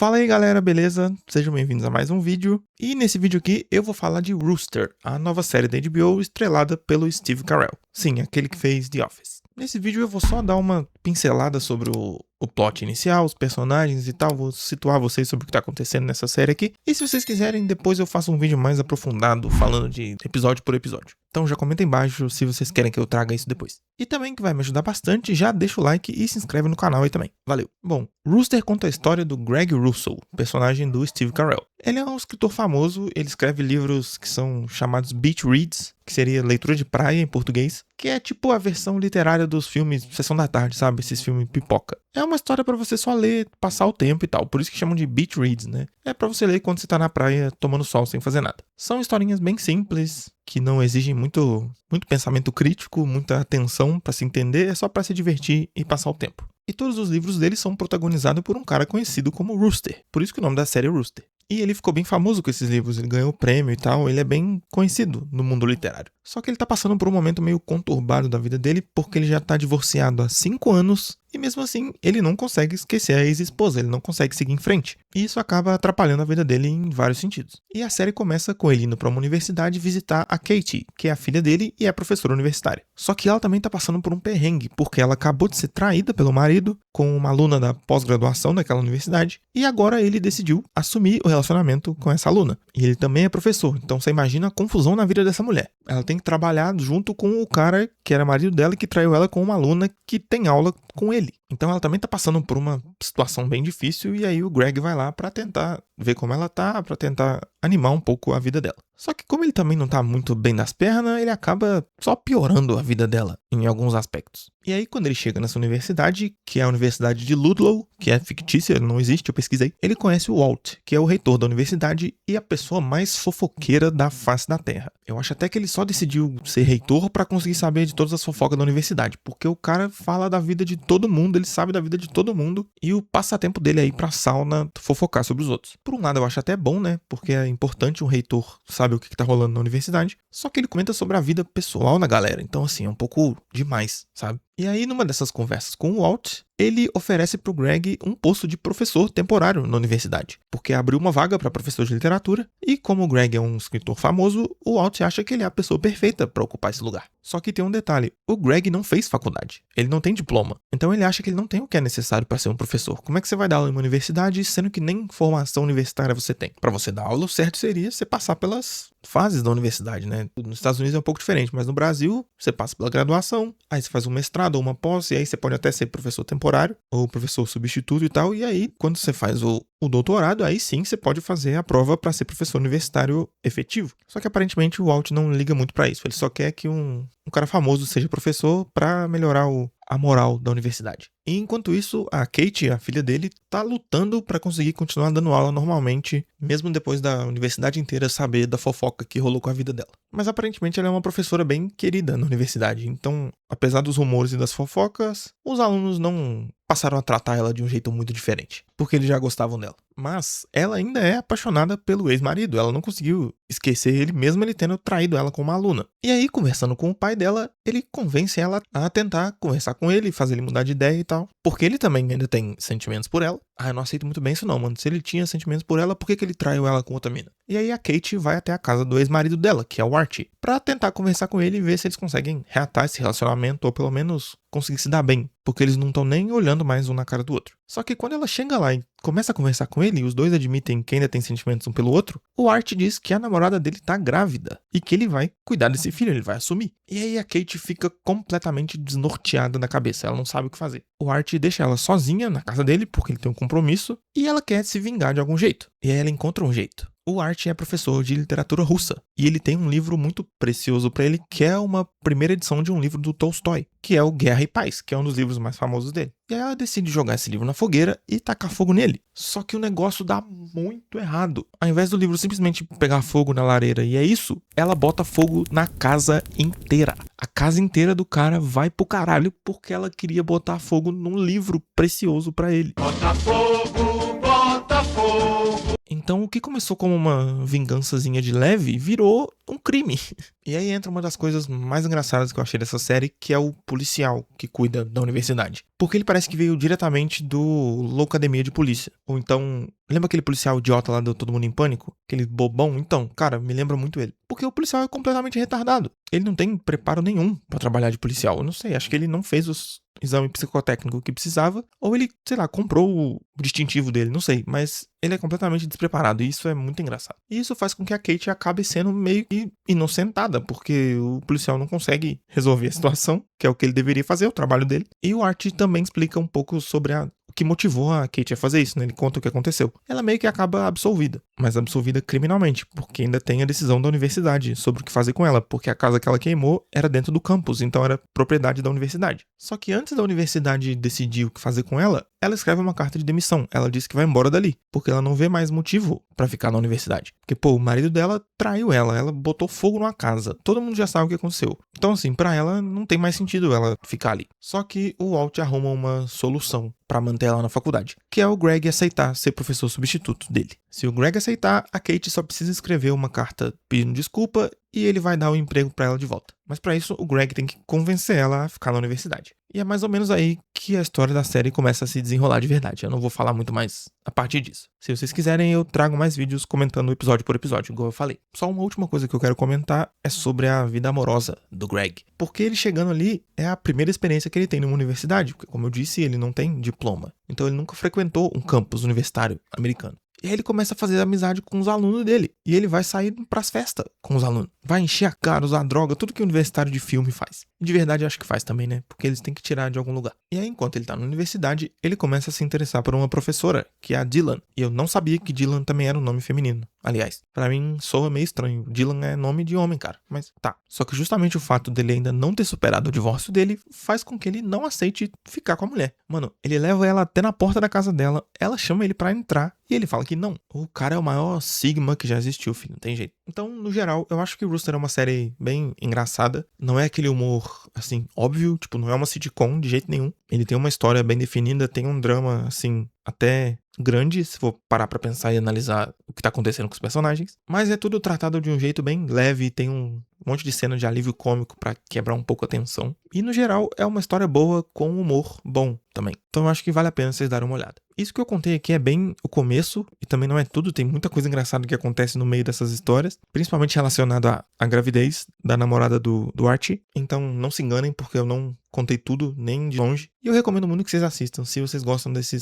Fala aí galera, beleza? Sejam bem-vindos a mais um vídeo. E nesse vídeo aqui eu vou falar de Rooster, a nova série da HBO estrelada pelo Steve Carell. Sim, aquele que fez The Office. Nesse vídeo eu vou só dar uma pincelada sobre o plot inicial, os personagens e tal, vou situar vocês sobre o que tá acontecendo nessa série aqui. E se vocês quiserem, depois eu faço um vídeo mais aprofundado, falando de episódio por episódio. Então já comenta aí embaixo se vocês querem que eu traga isso depois. E também, que vai me ajudar bastante, já deixa o like e se inscreve no canal aí também. Valeu! Bom, Rooster conta a história do Greg Russell, personagem do Steve Carell. Ele é um escritor famoso, ele escreve livros que são chamados beach reads, que seria leitura de praia em português, que é tipo a versão literária dos filmes Sessão da Tarde, sabe? Esses filmes pipoca. É uma história pra você só ler, passar o tempo e tal, por isso que chamam de beach reads, né? É pra você ler quando você tá na praia tomando sol sem fazer nada. São historinhas bem simples, que não exigem muito pensamento crítico, muita atenção pra se entender, é só pra se divertir e passar o tempo. E todos os livros dele são protagonizados por um cara conhecido como Rooster, por isso que o nome da série é Rooster. E ele ficou bem famoso com esses livros, ele ganhou prêmio e tal, ele é bem conhecido no mundo literário. Só que ele tá passando por um momento meio conturbado da vida dele, porque ele já tá divorciado há 5 anos, e mesmo assim ele não consegue esquecer a ex-esposa, ele não consegue seguir em frente. E isso acaba atrapalhando a vida dele em vários sentidos. E a série começa com ele indo pra uma universidade visitar a Katie, que é a filha dele e é professora universitária. Só que ela também tá passando por um perrengue, porque ela acabou de ser traída pelo marido, com uma aluna da pós-graduação daquela universidade, e agora ele decidiu assumir o relacionamento com essa aluna. E ele também é professor, então você imagina a confusão na vida dessa mulher. Ela tem que trabalhar junto com o cara que era marido dela e que traiu ela com uma aluna que tem aula com ele. Então ela também tá passando por uma situação bem difícil e aí o Greg vai lá pra tentar ver como ela tá, pra tentar animar um pouco a vida dela. Só que como ele também não tá muito bem das pernas, ele acaba só piorando a vida dela em alguns aspectos. E aí quando ele chega nessa universidade, que é a Universidade de Ludlow, que é fictícia, não existe, eu pesquisei, ele conhece o Walt, que é o reitor da universidade e a pessoa mais fofoqueira da face da Terra. Eu acho até que ele só decidiu ser reitor pra conseguir saber de todas as fofocas da universidade, porque o cara fala da vida de todo mundo, ele sabe da vida de todo mundo, e o passatempo dele é ir pra sauna fofocar sobre os outros. Por um lado eu acho até bom, né, porque é importante um reitor saber o que tá rolando na universidade, só que ele comenta sobre a vida pessoal da galera, então assim, é um pouco demais, sabe? E aí, numa dessas conversas com o Walt, ele oferece pro Greg um posto de professor temporário na universidade, porque abriu uma vaga para professor de literatura, e como o Greg é um escritor famoso, o Walt acha que ele é a pessoa perfeita para ocupar esse lugar. Só que tem um detalhe, o Greg não fez faculdade, ele não tem diploma, então ele acha que ele não tem o que é necessário para ser um professor. Como é que você vai dar aula em uma universidade, sendo que nem formação universitária você tem? Para você dar aula, o certo seria você passar pelas fases da universidade, né? Nos Estados Unidos é um pouco diferente, mas no Brasil, você passa pela graduação, aí você faz um mestrado ou uma pós, e aí você pode até ser professor temporário, ou professor substituto e tal, e aí, quando você faz o doutorado, aí sim você pode fazer a prova para ser professor universitário efetivo. Só que aparentemente o Walt não liga muito para isso, ele só quer que um cara famoso seja professor para melhorar a moral da universidade. E enquanto isso, a Katie, a filha dele, tá lutando para conseguir continuar dando aula normalmente, mesmo depois da universidade inteira saber da fofoca que rolou com a vida dela. Mas aparentemente ela é uma professora bem querida na universidade, então, apesar dos rumores e das fofocas, os alunos não passaram a tratar ela de um jeito muito diferente, porque eles já gostavam dela. Mas ela ainda é apaixonada pelo ex-marido, ela não conseguiu esquecer ele, mesmo ele tendo traído ela como aluna. E aí, conversando com o pai dela, ele convence ela a tentar conversar com ele, fazer ele mudar de ideia e tal, porque ele também ainda tem sentimentos por ela. Ah, eu não aceito muito bem isso não, mano. Se ele tinha sentimentos por ela, por que ele traiu ela com outra mina? E aí a Kate vai até a casa do ex-marido dela, que é o Archie, pra tentar conversar com ele e ver se eles conseguem reatar esse relacionamento, ou pelo menos conseguir se dar bem, porque eles não estão nem olhando mais um na cara do outro. Só que quando ela chega lá e começa a conversar com ele, e os dois admitem que ainda tem sentimentos um pelo outro, o Art diz que a namorada dele tá grávida, e que ele vai cuidar desse filho, ele vai assumir. E aí a Kate fica completamente desnorteada na cabeça, ela não sabe o que fazer. O Art deixa ela sozinha na casa dele, porque ele tem um compromisso, e ela quer se vingar de algum jeito. E aí ela encontra um jeito. O Art é professor de literatura russa, e ele tem um livro muito precioso para ele, que é uma primeira edição de um livro do Tolstói, que é o Guerra e Paz, que é um dos livros mais famosos dele. E aí ela decide jogar esse livro na fogueira e tacar fogo nele. Só que o negócio dá muito errado. Ao invés do livro simplesmente pegar fogo na lareira e é isso, ela bota fogo na casa inteira. A casa inteira do cara vai pro caralho porque ela queria botar fogo num livro precioso para ele. Bota fogo, bota fogo. Então, o que começou como uma vingançazinha de leve virou um crime. E aí entra uma das coisas mais engraçadas que eu achei dessa série, que é o policial que cuida da universidade. Porque ele parece que veio diretamente do Loucademia de Polícia. Ou então, lembra aquele policial idiota lá do Todo Mundo em Pânico? Aquele bobão? Então, cara, me lembra muito ele. Porque o policial é completamente retardado. Ele não tem preparo nenhum pra trabalhar de policial. Eu não sei, acho que ele não fez os exame psicotécnico que precisava, ou ele, sei lá, comprou o distintivo dele, não sei, mas ele é completamente despreparado e isso é muito engraçado. E isso faz com que a Kate acabe sendo meio que inocentada, porque o policial não consegue resolver a situação, que é o que ele deveria fazer, o trabalho dele. E o Art também explica um pouco sobre o que motivou a Kate a fazer isso, né? Ele conta o que aconteceu. Ela meio que acaba absolvida, mas absolvida criminalmente, porque ainda tem a decisão da universidade sobre o que fazer com ela, porque a casa que ela queimou era dentro do campus, então era propriedade da universidade. Só que antes da universidade decidir o que fazer com ela escreve uma carta de demissão. Ela diz que vai embora dali, porque ela não vê mais motivo pra ficar na universidade. Porque, pô, o marido dela traiu ela botou fogo numa casa. Todo mundo já sabe o que aconteceu. Então, assim, pra ela não tem mais sentido ela ficar ali. Só que o Walt arruma uma solução pra manter ela na faculdade, que é o Greg aceitar ser professor substituto dele. Se o Greg aceitar, a Kate só precisa escrever uma carta pedindo desculpa e ele vai dar o emprego pra ela de volta. Mas pra isso, o Greg tem que convencer ela a ficar na universidade. E é mais ou menos aí que a história da série começa a se desenrolar de verdade. Eu não vou falar muito mais a partir disso. Se vocês quiserem, eu trago mais vídeos comentando episódio por episódio, igual eu falei. Só uma última coisa que eu quero comentar é sobre a vida amorosa do Greg. Porque ele chegando ali é a primeira experiência que ele tem numa universidade. Porque, como eu disse, ele não tem diploma. Então ele nunca frequentou um campus universitário americano. E aí ele começa a fazer amizade com os alunos dele. E ele vai sair pras festas com os alunos. Vai encher a cara, usar droga, tudo que o universitário de filme faz. E de verdade acho que faz também, né? Porque eles têm que tirar de algum lugar. E aí, enquanto ele tá na universidade, ele começa a se interessar por uma professora, que é a Dylan. E eu não sabia que Dylan também era um nome feminino. Aliás, pra mim soa meio estranho. Dylan é nome de homem, cara. Mas tá. Só que justamente o fato dele ainda não ter superado o divórcio dele faz com que ele não aceite ficar com a mulher. Mano, ele leva ela até na porta da casa dela, ela chama ele pra entrar e ele fala que não. O cara é o maior sigma que já existiu, filho. Não tem jeito. Então, no geral, eu acho que Rooster é uma série bem engraçada. Não é aquele humor, assim, óbvio. Tipo, não é uma sitcom de jeito nenhum. Ele tem uma história bem definida, tem um drama, assim, até grande, se for parar pra pensar e analisar o que tá acontecendo com os personagens. Mas é tudo tratado de um jeito bem leve, tem um monte de cena de alívio cômico pra quebrar um pouco a tensão. E no geral é uma história boa com humor bom também. Então eu acho que vale a pena vocês darem uma olhada. Isso que eu contei aqui é bem o começo, e também não é tudo, tem muita coisa engraçada que acontece no meio dessas histórias, principalmente relacionado à gravidez da namorada do Archie. Então não se enganem, porque eu não contei tudo, nem de longe. E eu recomendo muito que vocês assistam, se vocês gostam desse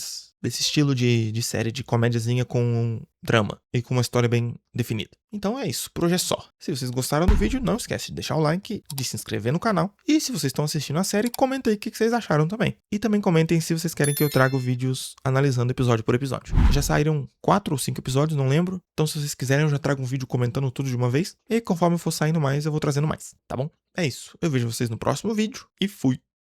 estilo de série, de comédiazinha com um drama e com uma história bem definida. Então é isso, por hoje é só. Se vocês gostaram do vídeo, não esquece de deixar o like, de se inscrever no canal. E se vocês estão assistindo a série, comenta aí o que vocês acharam também. E também comentem se vocês querem que eu traga vídeos analisando episódio por episódio. Já saíram 4 ou 5 episódios, não lembro. Então se vocês quiserem, eu já trago um vídeo comentando tudo de uma vez. E conforme for saindo mais, eu vou trazendo mais, tá bom? É isso, eu vejo vocês no próximo vídeo e fui!